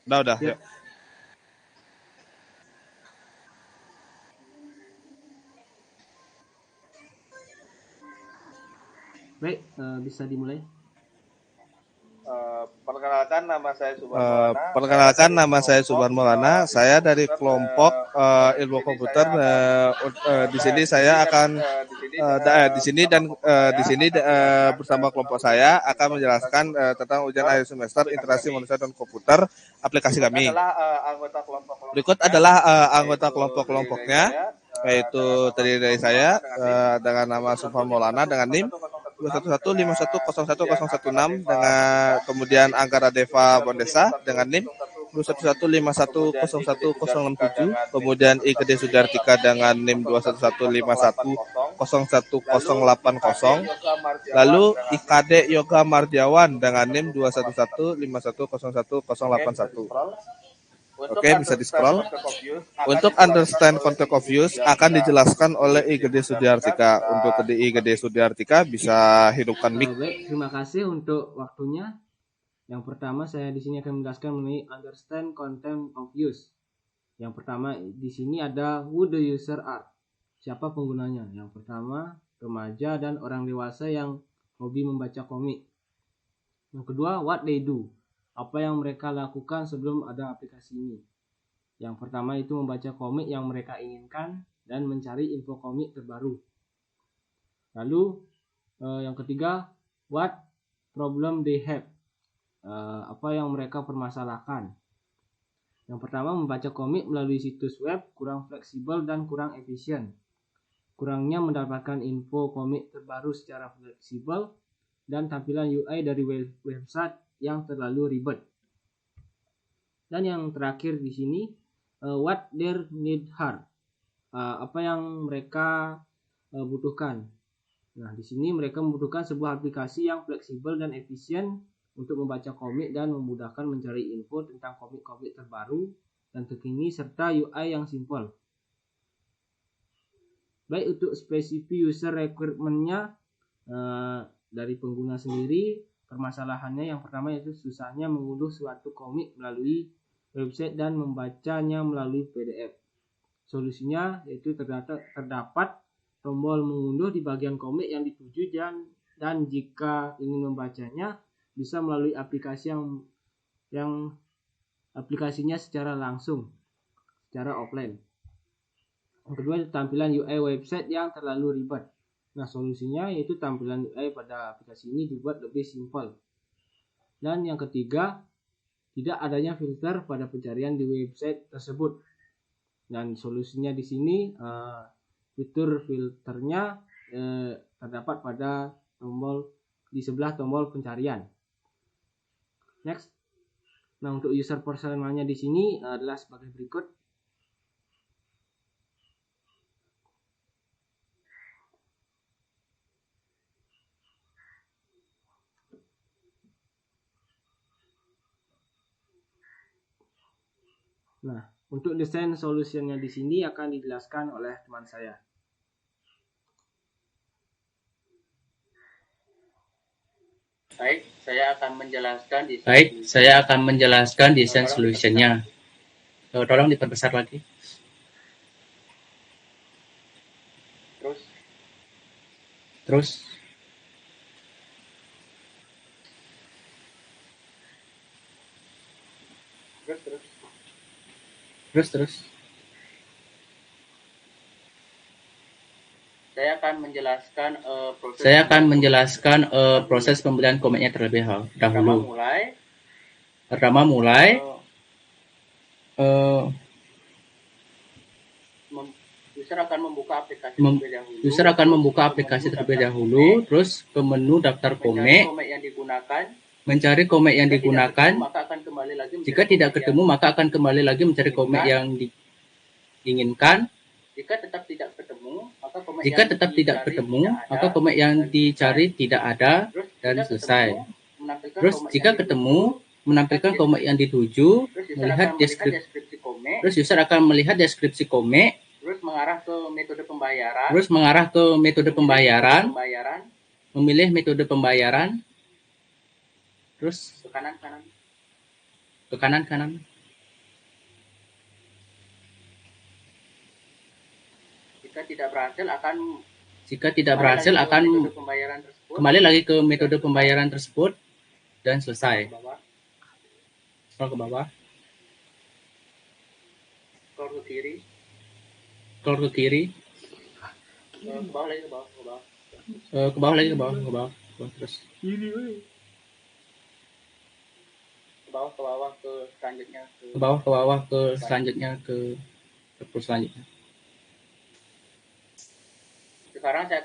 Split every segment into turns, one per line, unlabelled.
Udah,
Ya.
yuk.
Baik, bisa dimulai.
Perkenalkan nama saya Subhan
Perkenalkan, nama saya Subhan Maulana. Saya dari kelompok ilmu komputer. Di sini saya akan di sini dan di sini bersama kelompok saya akan menjelaskan tentang ujian akhir semester interaksi manusia dan komputer aplikasi kami. Berikut adalah anggota kelompok-kelompoknya, yaitu terdiri dari saya dengan nama Subhan Maulana dengan NIM 21151010116, dengan kemudian Anggara Deva Bondesa dengan NIM 21151011067, kemudian IGD Sudartika dengan NIM 21151011080, lalu IKD Yoga Mardiawan dengan NIM 21151011081. Oke, bisa di-scroll. Untuk understand context of use akan dijelaskan oleh IGD Sudiartika. Untuk IGD Sudiartika bisa hidupkan mic.
Baik, terima kasih untuk waktunya. Yang pertama saya di sini akan menjelaskan mengenai understand content of use. Yang pertama di sini ada who the user are. Siapa penggunanya? Yang pertama, remaja dan orang dewasa yang hobi membaca komik. Yang kedua, what they do. Apa yang mereka lakukan sebelum ada aplikasi ini. Yang pertama itu membaca komik yang mereka inginkan dan mencari info komik terbaru. Lalu yang ketiga, what problem they have. Apa yang mereka permasalahkan. Yang pertama, membaca komik melalui situs web kurang fleksibel dan kurang efisien. Kurangnya mendapatkan info komik terbaru secara fleksibel dan tampilan UI dari website yang terlalu ribet. Dan yang terakhir di sini, what their need are. Apa yang mereka butuhkan. Nah, di sini mereka membutuhkan sebuah aplikasi yang fleksibel dan efisien untuk membaca komik dan memudahkan mencari info tentang komik-komik terbaru dan terkini serta UI yang simpel. Baik, untuk spesifik user requirement-nya dari pengguna sendiri, permasalahannya yang pertama yaitu susahnya mengunduh suatu komik melalui website dan membacanya melalui PDF. Solusinya yaitu terdapat tombol mengunduh di bagian komik yang dituju dan jika ingin membacanya bisa melalui aplikasi yang aplikasinya secara langsung, secara offline. Yang kedua, tampilan UI website yang terlalu ribet. Nah, solusinya yaitu tampilan UI pada aplikasi ini dibuat lebih simpel. Dan yang ketiga, tidak adanya filter pada pencarian di website tersebut. Dan solusinya di sini fitur filternya terdapat pada di sebelah tombol pencarian. Next. Nah, untuk user personanya di sini adalah sebagai berikut. Nah, untuk desain solusinya di sini akan dijelaskan oleh teman saya.
Baik, saya akan menjelaskan desain solusinya. Tolong diperbesar lagi. Terus. Saya akan menjelaskan proses pembelian komiknya terlebih dahulu. Pertama mulai user akan membuka aplikasi terlebih dahulu, terus ke menu daftar komik, mencari komik yang digunakan. Jika tidak ketemu, maka akan kembali lagi mencari komik yang diinginkan. Jika tetap tidak ketemu, maka komik yang dicari tidak ada dan selesai. Terus jika ketemu, menampilkan komik yang dituju, melihat deskripsi komik. Terus user akan melihat deskripsi komik. Terus mengarah ke metode pembayaran. Memilih metode pembayaran. Terus ke kanan. Jika tidak berhasil akan kembali lagi ke metode pembayaran tersebut dan selesai. Scroll ke bawah. Scroll ke kiri. Ke bawah lagi, ke bawah terus. Ke bawah ke selanjutnya ke selanjutnya. Sekarang saya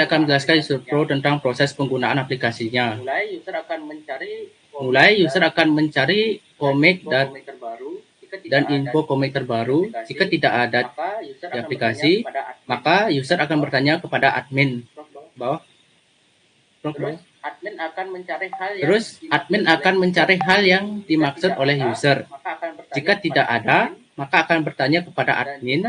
akan menjelaskan isu pro tentang proses penggunaan aplikasinya. Mulai user akan mencari komik dan info komik terbaru. Jika tidak ada di aplikasi, maka user akan bertanya kepada admin. Terus admin akan mencari hal yang dimaksud oleh user. Jika tidak ada, maka akan bertanya kepada admin,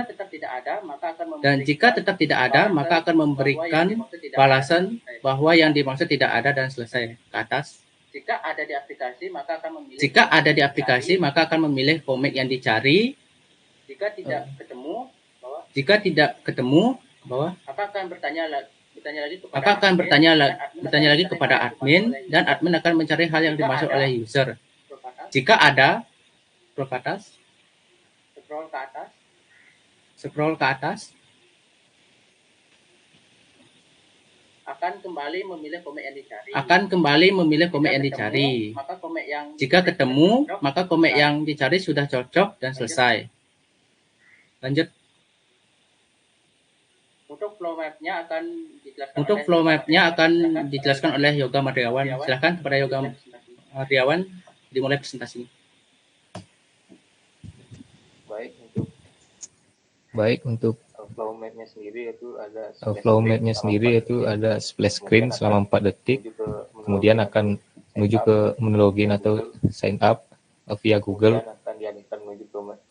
dan jika tetap tidak ada, maka akan memberikan balasan bahwa yang dimaksud tidak ada dan selesai. Ke atas. Jika ada di aplikasi, maka akan memilih komik yang dicari. Jika tidak ketemu, bawah. Maka akan bertanya lagi kepada admin, dan admin akan mencari hal yang dimaksud oleh user. Jika ada, scroll ke atas. Akan kembali memilih komik yang dicari. Jika ketemu, maka komik yang dicari sudah cocok dan selesai. Lanjut. Untuk flow map-nya akan dijelaskan oleh Yoga Mardiawan. Silakan kepada Yoga Mardiawan dimulai presentasinya.
Baik, untuk flow map-nya sendiri itu ada splash screen selama 4 detik, kemudian akan menuju ke menu login atau sign up via Google,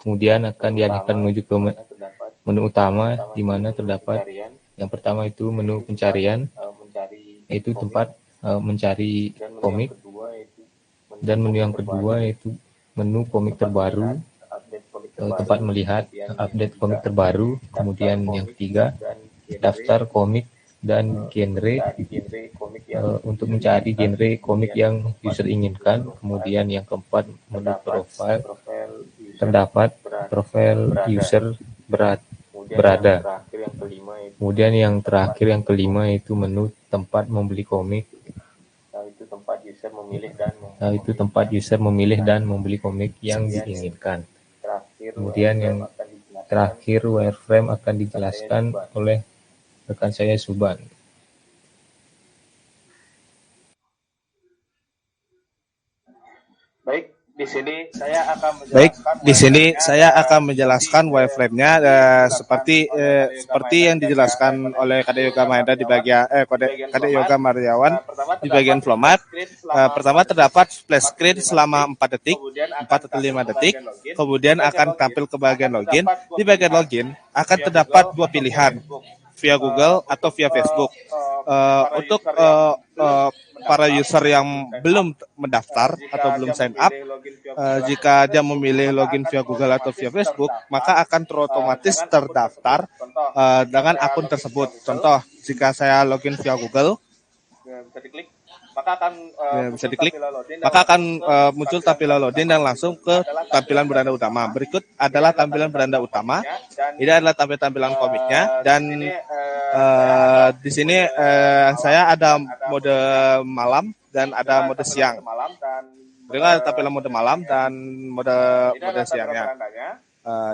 kemudian akan dialihkan menuju ke menu utama, di mana terdapat yang pertama itu menu pencarian, yaitu tempat mencari komik, dan menu yang kedua yaitu menu komik terbaru, tempat melihat update komik terbaru. Kemudian yang ketiga, daftar komik dan genre, untuk mencari genre komik yang user inginkan. Kemudian yang keempat, menu profile, terdapat profil user berada. Kemudian yang terakhir, yang kelima, yaitu menu tempat membeli komik, itu tempat user memilih dan membeli komik yang diinginkan. Kemudian yang terakhir, wireframe akan dijelaskan oleh rekan saya Suban.
Baik, di sini saya akan menjelaskan wireframe-nya seperti yang dijelaskan oleh Kadek Yoga Mahendra di bagian Kadek Yoga Mardiawan di bagian flow map. Pertama terdapat splash screen selama 4 detik, 4 atau 5 detik. Kemudian akan tampil ke bagian login. Di bagian login akan terdapat 2 pilihan, via Google atau via Facebook. Untuk para user yang belum mendaftar atau belum sign up, jika dia memilih login via Google atau via Facebook, maka akan otomatis terdaftar dengan akun tersebut. Contoh, jika saya login via Google, bisa diklik, maka akan muncul tampilan login dan langsung ke tampilan beranda utama. Berikut adalah tampilan beranda utama. Ini adalah tampilan komiknya, dan di sini saya ada mode malam dan ada mode siang. Dengan tampilan mode malam dan mode siangnya.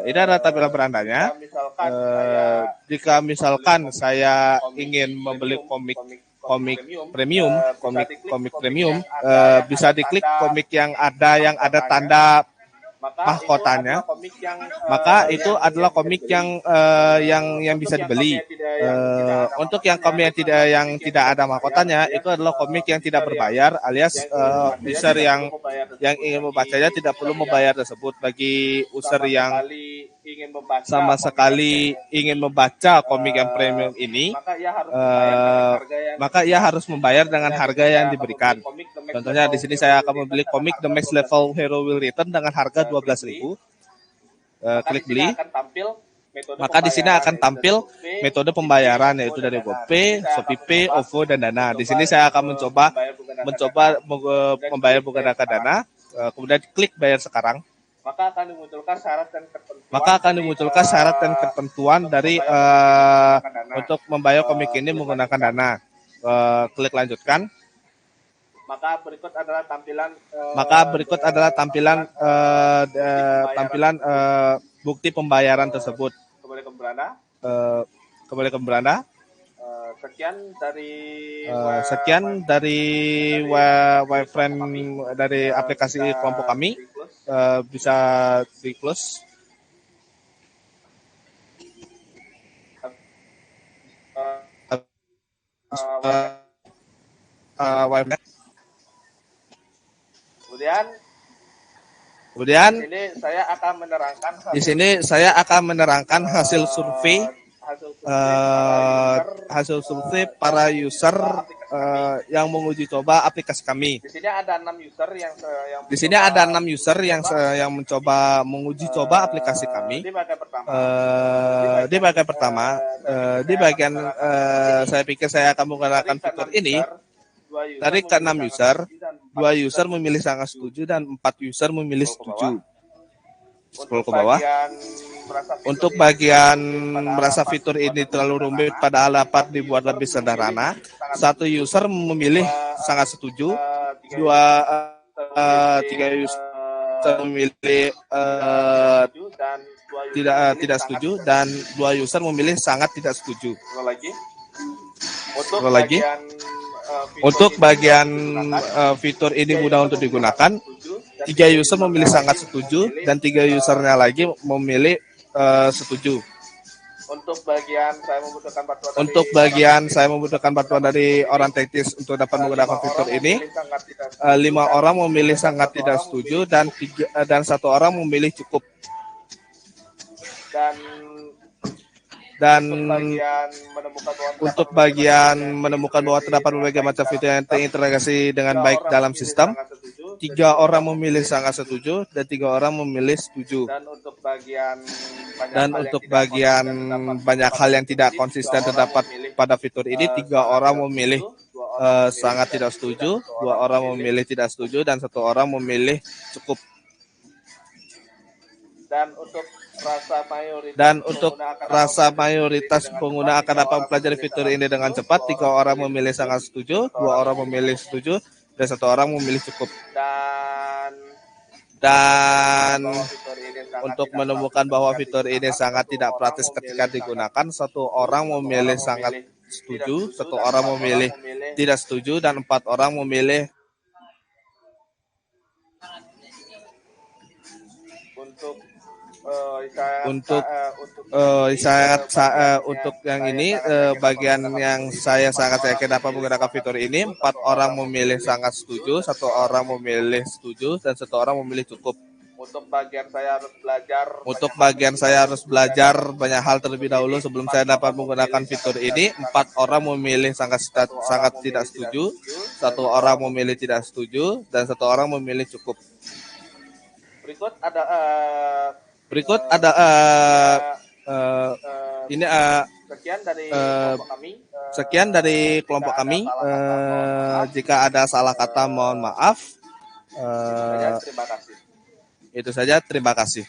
Ini adalah tampilan berandanya. Jika misalkan saya ingin membeli komik premium, bisa diklik komik yang ada tanda mahkotanya, maka itu adalah komik yang bisa dibeli. Untuk yang komik yang tidak ada mahkotanya, itu adalah komik yang tidak berbayar, alias user yang ingin membacanya tidak perlu membayar tersebut. Bagi user yang sama sekali ingin membaca komik yang premium ini, maka ia harus membayar dengan harga yang diberikan. Contohnya di sini saya akan membeli komik The Max Level Hero Will Return dengan harga 12.000. Klik beli.
maka di sini akan tampil metode pembayaran yaitu dari GoPay, ShopeePay, OVO, dan Dana. Di sini saya akan mencoba membayar menggunakan Dana. Kemudian klik bayar sekarang. Maka akan dimunculkan syarat dan ketentuan dari untuk membayar komik ini menggunakan Dana. Klik lanjutkan. Maka berikut adalah tampilan bukti pembayaran tersebut. Kembali ke beranda. Sekian dari wireframe dari aplikasi kelompok kami. Bisa di close. Wireframe. Kemudian di sini saya akan menerangkan hasil survei para user yang menguji coba aplikasi kami. Di sini ada 6 user yang mencoba menguji coba aplikasi kami. Di bagian pertama, saya pikir saya akan menggunakan fitur ini. Dari ke-6 user, 2 user memilih sangat setuju dan 4 user memilih setuju. Scroll ke bawah. Untuk bagian merasa fitur ini terlalu rumit padahal dapat dibuat lebih sederhana, 1 user memilih sangat setuju, 3 user memilih tidak setuju, dan 2 user memilih sangat tidak setuju. Scroll lagi. Untuk bagian fitur ini mudah untuk digunakan, 3 user memilih sangat setuju dan 3 usernya lagi memilih setuju. Untuk bagian saya membutuhkan bantuan dari orang teknis untuk dapat menggunakan fitur ini. 5 orang memilih sangat tidak setuju dan 1 orang memilih cukup. Dan untuk bagian menemukan bahwa terdapat berbagai macam fitur yang terintegrasi dengan baik dalam sistem, 3 orang memilih sangat setuju dan 3 orang memilih setuju. Dan untuk bagian banyak hal yang tidak konsisten terdapat pada fitur ini, 3 orang memilih sangat tidak setuju, 2 orang memilih tidak setuju, dan 1 orang memilih cukup. Dan untuk rasa mayoritas pengguna akan dapat mempelajari fitur ini dengan cepat, 3 orang memilih sangat setuju, 2 orang memilih setuju, dan 1 orang memilih cukup. Dan untuk menemukan bahwa fitur ini sangat tidak praktis ketika digunakan, 1 orang memilih sangat setuju, 1 orang memilih tidak setuju, dan 4 orang memilih untuk yang ini bagian yang saya sangat yakin dapat menggunakan fitur ini, 4 orang memilih sangat setuju, 1 orang memilih setuju, dan 1 orang memilih cukup. Untuk bagian saya harus belajar banyak hal terlebih dahulu sebelum saya dapat menggunakan fitur ini. 4 orang memilih sangat tidak setuju, 1 orang memilih tidak setuju, dan 1 orang memilih cukup. Berikut ada sekian dari kelompok kami. Jika ada salah kata mohon maaf. Itu saja, terima kasih.